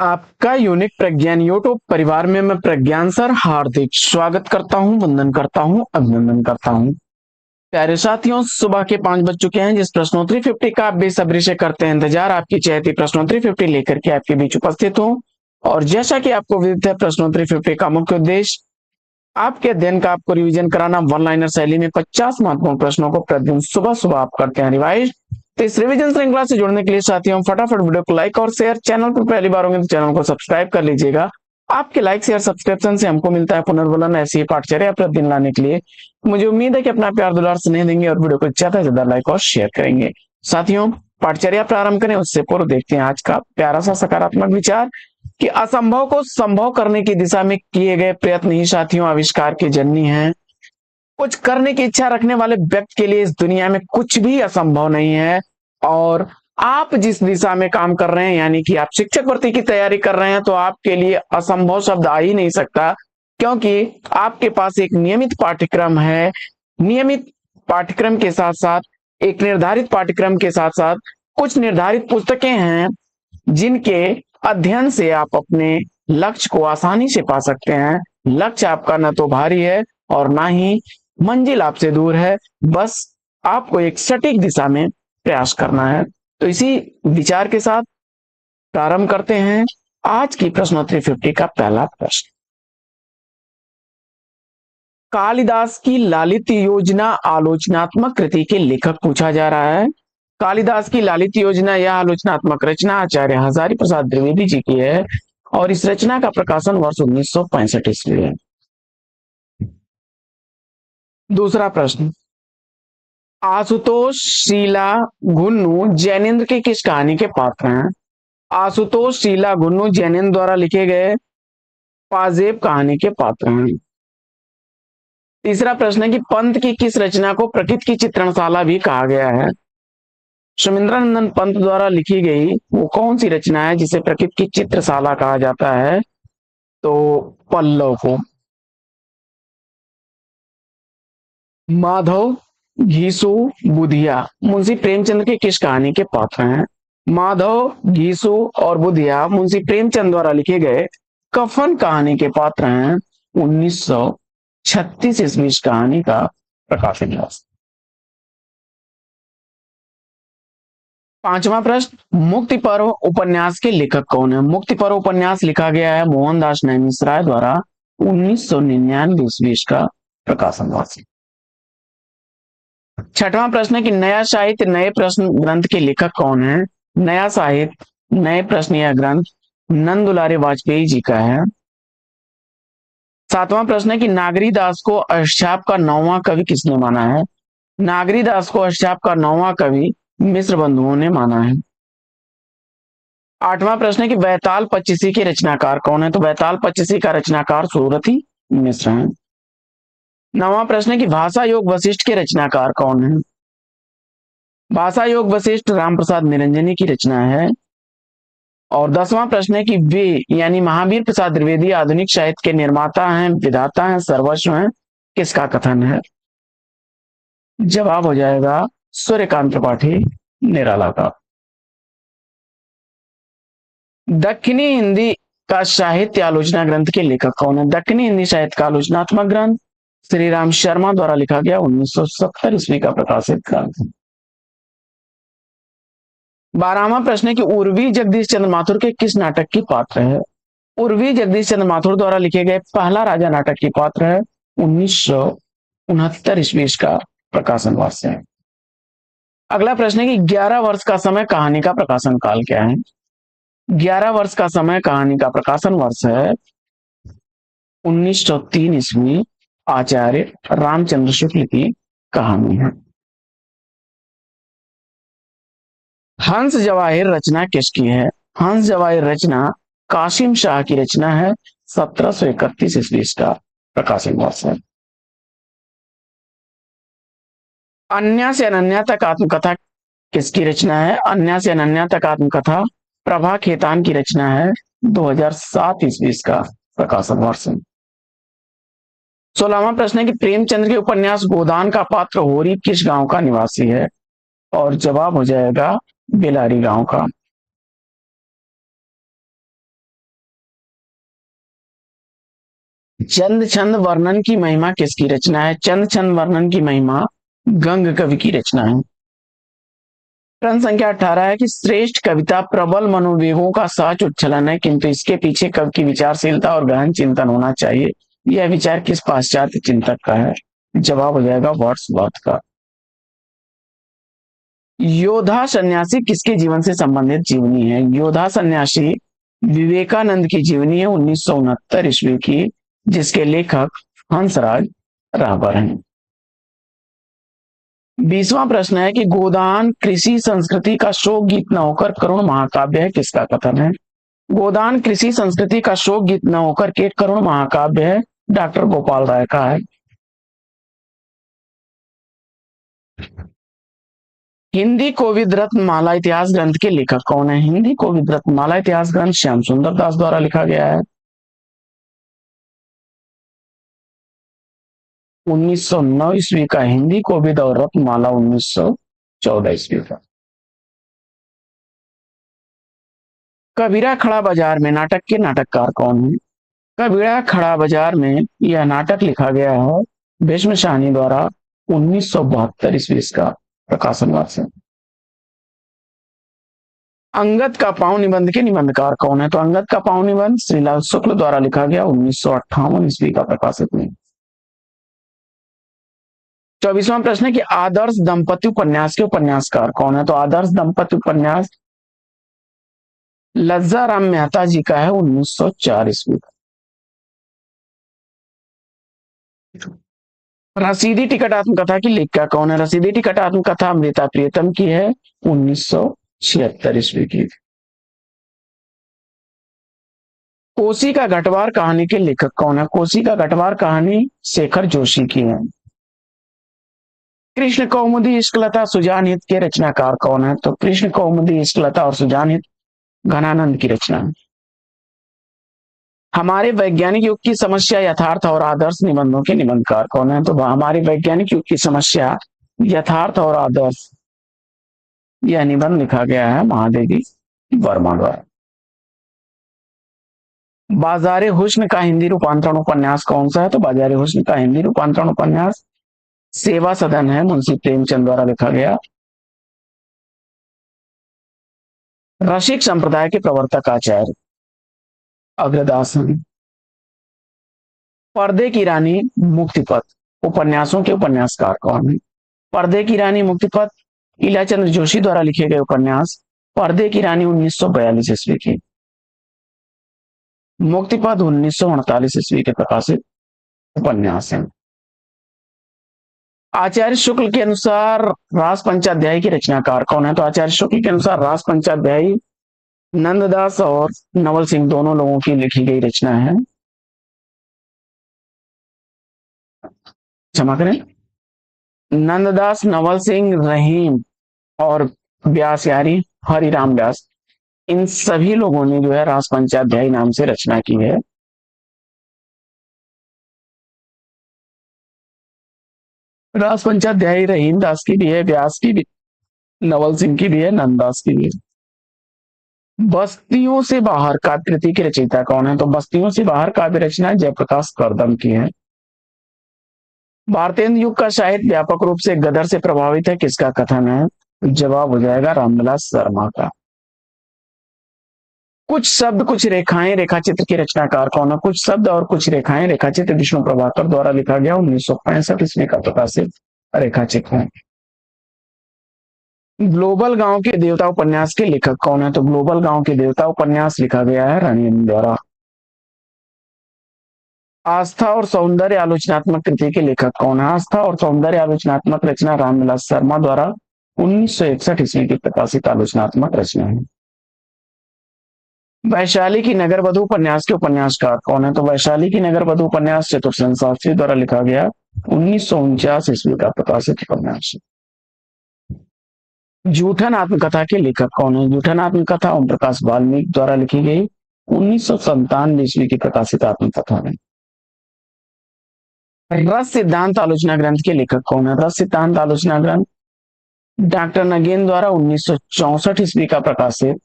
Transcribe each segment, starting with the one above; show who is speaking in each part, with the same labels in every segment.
Speaker 1: आपका यूनिक प्रज्ञान यूट्यूब परिवार में मैं प्रज्ञान सर हार्दिक स्वागत करता हूं, वंदन करता हूं, अभिनंदन करता हूं। प्यारे साथियों, सुबह के 5 बज चुके हैं। जिस प्रश्नोत्तरी 50 का आप बेसब्री से करते हैं इंतजार, आपकी चहेती प्रश्नोत्तरी 50 लेकर के आपके बीच उपस्थित हूं। और जैसा कि आपको विदित है, प्रश्नोत्तरी 50 का मुख्य उद्देश्य आपके अध्ययन का आपको रिवीजन कराना। वन लाइनर शैली में 50 महत्वपूर्ण प्रश्नों को प्रतिदिन सुबह सुबह आप करते हैं रिवाइज। तो इस रिवीजन श्रृंखला से जुड़ने के लिए साथियों, फटाफट वीडियो को लाइक और शेयर, चैनल पर पहली बार होंगे तो चैनल को सब्सक्राइब कर लीजिएगा। आपके लाइक शेयर सब्सक्रिप्शन से हमको मिलता है पुनर्बलन ऐसी ही पाठचर्या प्रतिदिन लाने के लिए। मुझे उम्मीद है कि अपना प्यार दुलार स्नेह देंगे और वीडियो को ज्यादा से ज्यादा लाइक और शेयर करेंगे। साथियों, पाठचर्या प्रारंभ करें उससे पूर्व देखते हैं आज का प्यारा सा सकारात्मक विचार कि असंभव को संभव करने की दिशा में किए गए प्रयत्न ही साथियों आविष्कार की जननी है। कुछ करने की इच्छा रखने वाले व्यक्ति के लिए इस दुनिया में कुछ भी असंभव नहीं है। और आप जिस दिशा में काम कर रहे हैं, यानी कि आप शिक्षक भर्ती की तैयारी कर रहे हैं, तो आपके लिए असंभव शब्द आ ही नहीं सकता, क्योंकि आपके पास एक नियमित पाठ्यक्रम है। नियमित पाठ्यक्रम के साथ साथ एक निर्धारित पाठ्यक्रम के साथ साथ कुछ निर्धारित पुस्तकें हैं जिनके अध्ययन से आप अपने लक्ष्य को आसानी से पा सकते हैं। लक्ष्य आपका न तो भारी है और ना ही मंजिल आपसे दूर है, बस आपको एक सटीक दिशा में प्रयास करना है। तो इसी विचार के साथ प्रारंभ करते हैं आज की प्रश्नोत्तरी 50 का पहला प्रश्न। कालिदास की लालित योजना आलोचनात्मक कृति के लेखक पूछा जा रहा है। कालिदास की लालित योजना यह आलोचनात्मक रचना आचार्य हजारी प्रसाद द्विवेदी जी की है और इस रचना का प्रकाशन वर्ष 1965 ईस्वी है। दूसरा प्रश्न, आशुतोष, शीला, गुन्नू जैनेन्द्र की किस कहानी के पात्र हैं? आशुतोष, शीला, गुन्नू जैनेन्द्र द्वारा लिखे गए पाजेब कहानी के पात्र हैं। तीसरा प्रश्न है कि पंत की किस रचना को प्रकृति की चित्रणशाला भी कहा गया है? सुमिंद्रानंदन पंत द्वारा लिखी गई वो कौन सी रचना है जिसे प्रकृति की चित्रशाला कहा जाता है? तो पल्लव को। माधव, घीसू, बुधिया मुंशी प्रेमचंद की किस कहानी के पात्र हैं? माधव, घीसू और बुधिया मुंशी प्रेमचंद द्वारा लिखे गए कफन कहानी के पात्र हैं। 1936 ईस्वी कहानी का प्रकाशन हुआ। पांचवा प्रश्न, मुक्ति पर्व उपन्यास के लेखक कौन है? मुक्ति पर्व उपन्यास लिखा गया है मोहनदास नैमिषराय द्वारा। 1999 ईस्वी का प्रकाशन हुआ। छठवां प्रश्न है कि नया साहित्य नए प्रश्न ग्रंथ के लेखक कौन है? नया साहित्य नए प्रश्न यह ग्रंथ नंद दुलारे वाजपेयी जी का है। सातवां प्रश्न है कि नागरी दास को अष्टछाप का 9वां कवि किसने माना है? नागरी दास को अष्टछाप का 9वां कवि मिश्र बंधुओं ने माना है। आठवां प्रश्न है कि बैताल पच्चीसी के रचनाकार कौन है? तो बैताल पच्चीसी का रचनाकार सूरथी मिश्र है। नौवां प्रश्न है कि भाषा योग वशिष्ठ के रचनाकार कौन है? भाषा योग वशिष्ठ रामप्रसाद निरंजनी की रचना है। और 10वां प्रश्न है कि वे यानी महावीर प्रसाद द्विवेदी आधुनिक साहित्य के निर्माता हैं, विधाता हैं, सर्वस्व हैं, किसका कथन है? जवाब हो जाएगा सूर्यकांत त्रिपाठी निराला का। दक्षिणी हिंदी का साहित्य आलोचना ग्रंथ के लेखक कौन है? दक्षिणी हिंदी साहित्य का आलोचनात्मक ग्रंथ श्री राम शर्मा द्वारा लिखा गया 1970 ईस्वी का प्रकाशित ग्रंथ। 12वां प्रश्न है कि उर्वी जगदीश चंद्र माथुर के किस नाटक की पात्र है? उर्वी जगदीश चंद्र माथुर द्वारा लिखे गए पहला राजा नाटक की पात्र है। 1969 ईस्वी का प्रकाशन वर्ष है। अगला प्रश्न है कि 11 वर्ष का समय कहानी का प्रकाशन काल क्या है? 11 वर्ष का समय कहानी का प्रकाशन वर्ष है 1903 ईस्वी। आचार्य रामचंद्र शुक्ल की कहानी है। हंस जवाहिर रचना किसकी है? हंस जवाहिर रचना कासिम शाह की रचना है। 1731 ईस्वी का प्रकाशन वर्ष है। अन्या से अनन्या तक आत्मकथा किसकी रचना है? अन्या से अनन्या तक आत्मकथा प्रभा खेतान की रचना है। 2007 ईस्वी का प्रकाशन वर्ष है। 16वां प्रश्न है कि प्रेमचंद्र के उपन्यास गोदान का पात्र होरी किस गांव का निवासी है? और जवाब हो जाएगा बेलारी गांव का। चंद छंद वर्णन की महिमा किसकी रचना है? चंद छंद वर्णन की महिमा गंग कवि की रचना है। प्रश्न संख्या 18 है कि श्रेष्ठ कविता प्रबल मनोवेगों का सहज उच्छलन है, किंतु इसके पीछे कवि की विचारशीलता और गहन चिंतन होना चाहिए। यह विचार किस पाश्चात्य चिंतक का है? जवाब हो जाएगा वर्ड्सवर्थ का। योद्धा सन्यासी किसके जीवन से संबंधित जीवनी है? योद्धा सन्यासी विवेकानंद की जीवनी है 1969 ईस्वी की, जिसके लेखक हंसराज रावल हैं। 20वां प्रश्न है कि गोदान कृषि संस्कृति का शोक गीत न होकर करुण महाकाव्य है, किसका कथन है? गोदान कृषि संस्कृति का शोक गीत न होकर के करुण महाकाव्य है, डॉक्टर गोपाल राय का है। हिंदी कोविद रत्न माला इतिहास ग्रंथ के लेखक कौन है? हिंदी कोविद रत्न माला इतिहास ग्रंथ श्याम सुंदर दास द्वारा लिखा गया है 1909 ईस्वी का हिंदी कोविद, और रत्नमाला 1914 ईस्वी का। कबीरा खड़ा बाजार में नाटक के नाटककार कौन है? कबीरा खड़ा बाजार में यह नाटक लिखा गया है भीष्म शाहनी द्वारा 1972 ईस्वी का प्रकाशन वर्ष है। अंगद का पांव निबंध के निबंधकार कौन है? तो अंगद का पांव निबंध श्रीलाल शुक्ल द्वारा लिखा गया 1958 ईस्वी का प्रकाशित में। 24वां प्रश्न है कि आदर्श दंपति उपन्यास के उपन्यासकार कौन है? तो आदर्श दंपति उपन्यास लज्जा राम मेहता जी का है 1904 ईस्वी का। रसीदी टिकट आत्मकथा की लेखिका कौन है? रसीदी टिकट आत्मकथा अमृता प्रियतम की है 1976 ईस्वी की। कोसी का घटवार कहानी के लेखक कौन है? कोसी का घटवार कहानी शेखर जोशी की है। कृष्ण कौमुदी इश्कलता सुजान हित के रचनाकार कौन है? तो कृष्ण कौमुदी इश्कलता और सुजान हित घनानंद की रचना है। हमारे वैज्ञानिक युग की समस्या यथार्थ और आदर्श निबंधों के निबंधकार कौन है? तो हमारे वैज्ञानिक युग की समस्या यथार्थ और आदर्श, यह निबंध लिखा गया है महादेवी वर्मा द्वारा। बाजारे हुस्न का हिंदी रूपांतरण उपन्यास कौन सा है? तो बाजारे हुस्न का हिंदी रूपांतरण उपन्यास सेवा सदन है, मुंशी प्रेमचंद द्वारा लिखा गया। रसिक संप्रदाय के प्रवर्तक आचार्य अग्रदास हैं। पर्दे की रानी मुक्तिपथ उपन्यासों के उपन्यासकार कौन है? पर्दे की रानी मुक्तिपथ इलाचंद्र जोशी द्वारा लिखे गए उपन्यास पर्दे की रानी 1942 ईस्वी की, मुक्तिपथ 1948 ईस्वी के प्रकाशित उपन्यास है। आचार्य शुक्ल के अनुसार रास पंचाध्यायी की रचनाकार कौन है? तो आचार्य शुक्ल के अनुसार रास पंचाध्यायी नंददास और नवल सिंह दोनों लोगों की लिखी गई रचना है। क्षमा करें, नंददास, नवल सिंह, रहीम और व्यास यानी हरिराम व्यास, इन सभी लोगों ने जो है रास पंचाध्यायी नाम से रचना की है। रास पंचाध्यायी रहीम दास की भी है, व्यास की भी, नवल सिंह की भी है, नंददास की भी है। बस्तियों से बाहर काव्य कृति की रचयिता कौन है? तो बस्तियों से बाहर काव्य रचना जयप्रकाश करदम की है। भारतेंदु युग का साहित्य व्यापक रूप से गदर से प्रभावित है, किसका कथन है? जवाब हो जाएगा रामविलास शर्मा का। कुछ शब्द कुछ रेखाएं रेखाचित्र के रचनाकार कौन है? कुछ शब्द और कुछ रेखाएं रेखाचित्र विष्णु प्रभाकर द्वारा लिखा गया 1965 ईस्वी का प्रकाशित रेखाचित्र है। ग्लोबल गांव के देवता उपन्यास के लेखक कौन है? तो ग्लोबल गांव के देवता उपन्यास लिखा गया है रानी द्वारा। आस्था और सौंदर्य आलोचनात्मक कृति के लेखक कौन है? आस्था और सौंदर्य आलोचनात्मक रचना रामविलास शर्मा द्वारा 1961 ईस्वी की प्रकाशित आलोचनात्मक रचना है। वैशाली की नगर वधु उपन्यास के उपन्यासकार कौन है? तो वैशाली की नगर वधु उपन्यास चतुर्सेन शास्त्री द्वारा लिखा गया 1949 ईस्वी का प्रकाशित उपन्यास। जूठन आत्मकथा के लेखक कौन है? जूठन आत्मकथा ओम प्रकाश वाल्मीकि द्वारा लिखी गई 1997 ईस्वी की प्रकाशित आत्मकथा है। रस सिद्धांत आलोचना ग्रंथ के लेखक कौन है? रस सिद्धांत आलोचना ग्रंथ डॉक्टर नगेन द्वारा 1964 ईस्वी का प्रकाशित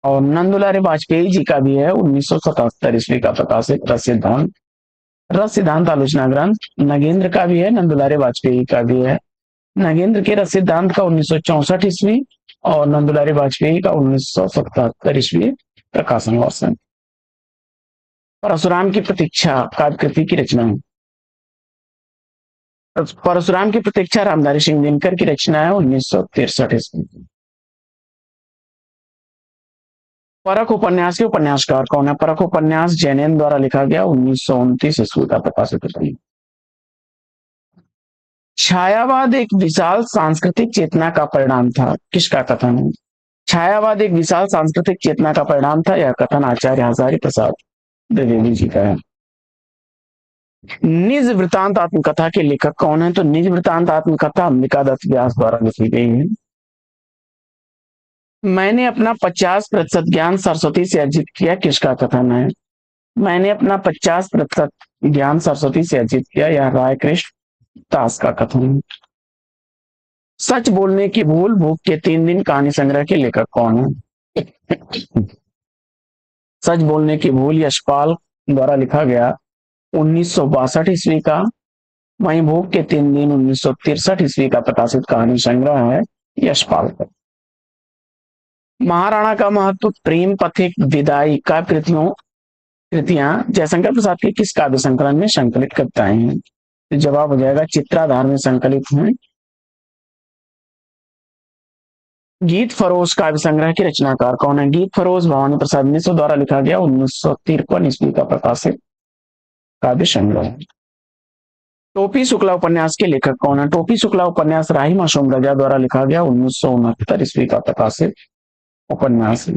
Speaker 1: और नंदुलारे वाजपेयी जी का भी है 1977 ईस्वी का प्रकाशित रस सिद्धांत आलोचना ग्रंथ। नगेंद्र का भी है, नंदुलारे वाजपेयी का भी है। नगेंद्र के रस सिद्धांत का 1964 ईस्वी और नंदुलारे वाजपेयी का 1977 ईस्वी प्रकाशन वर्ष है। परशुराम की प्रतीक्षा काव्य कृति की रचना है। परशुराम की प्रतीक्षा रामधारी सिंह दिनकर की रचना है 1963 ईस्वी। परख उपन्यास के उपन्यासकार कौन है? परख उपन्यास जैनेन्द्र द्वारा लिखा गया 1929 ईस्वी का प्रकाशित है। छायावाद एक विशाल सांस्कृतिक चेतना का परिणाम था, किसका कथन है? छायावाद एक विशाल सांस्कृतिक चेतना का परिणाम था, यह कथन आचार्य हजारी प्रसाद द्विवेदी जी का है। निज वृतांत आत्मकथा के लेखक कौन है? तो निज वृतांत आत्मकथा अंबिका दत्त व्यास द्वारा लिखी गई है। मैंने अपना 50% ज्ञान सरस्वती से अर्जित किया, किसका कथन है? मैंने अपना 50% ज्ञान सरस्वती से अर्जित किया, यह राय कृष्ण दास का कथन है। सच बोलने की भूल भूख के 3 दिन कहानी संग्रह के लेखक कौन है? सच बोलने की भूल यशपाल द्वारा लिखा गया 1962 ईस्वी का। वहीं भूख के 3 दिन 1963 ईस्वी का प्रकाशित कहानी संग्रह है यशपाल का। महाराणा का महत्व प्रेम पथिक विदाई का कृतियां जयशंकर प्रसाद के किस काव्य संकलन में संकलित कविताएं हैं? तो जवाब हो जाएगा चित्राधार में संकलित हैं। गीत फरोज काव्य संग्रह के रचनाकार कौन है? गीत फरोज भवानी प्रसाद मिश्र द्वारा लिखा गया 1953 ईस्वी का प्रकाशित काव्य संग्रह। टोपी शुक्ला उपन्यास के लेखक कौन है? टोपी शुक्ला उपन्यास राही मासूम रजा द्वारा लिखा गया 1969 ईस्वी का प्रकाशित उपन्यास।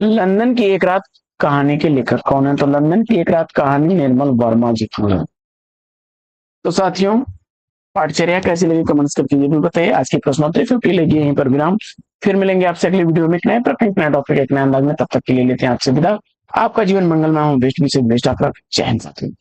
Speaker 1: लंदन की एक रात कहानी के लेखक कौन है? तो लंदन की एक रात कहानी निर्मल वर्मा जी की है। तो साथियों, पाठचर्या कैसी लगी कमेंट्स करके ये भी बताइए। आज की प्रश्नोत्तरी 50 लगी यहीं पर विराम। फिर मिलेंगे आपसे अगली वीडियो में एक नए प्रश्न, नए टॉपिक, एक नए अंदाज में। तब तक के लिए लेते हैं आपसे विदा। आपका जीवन मंगलमय हो, बेस्ट भी से बेस्ट आपका। जय हिंद साथियों।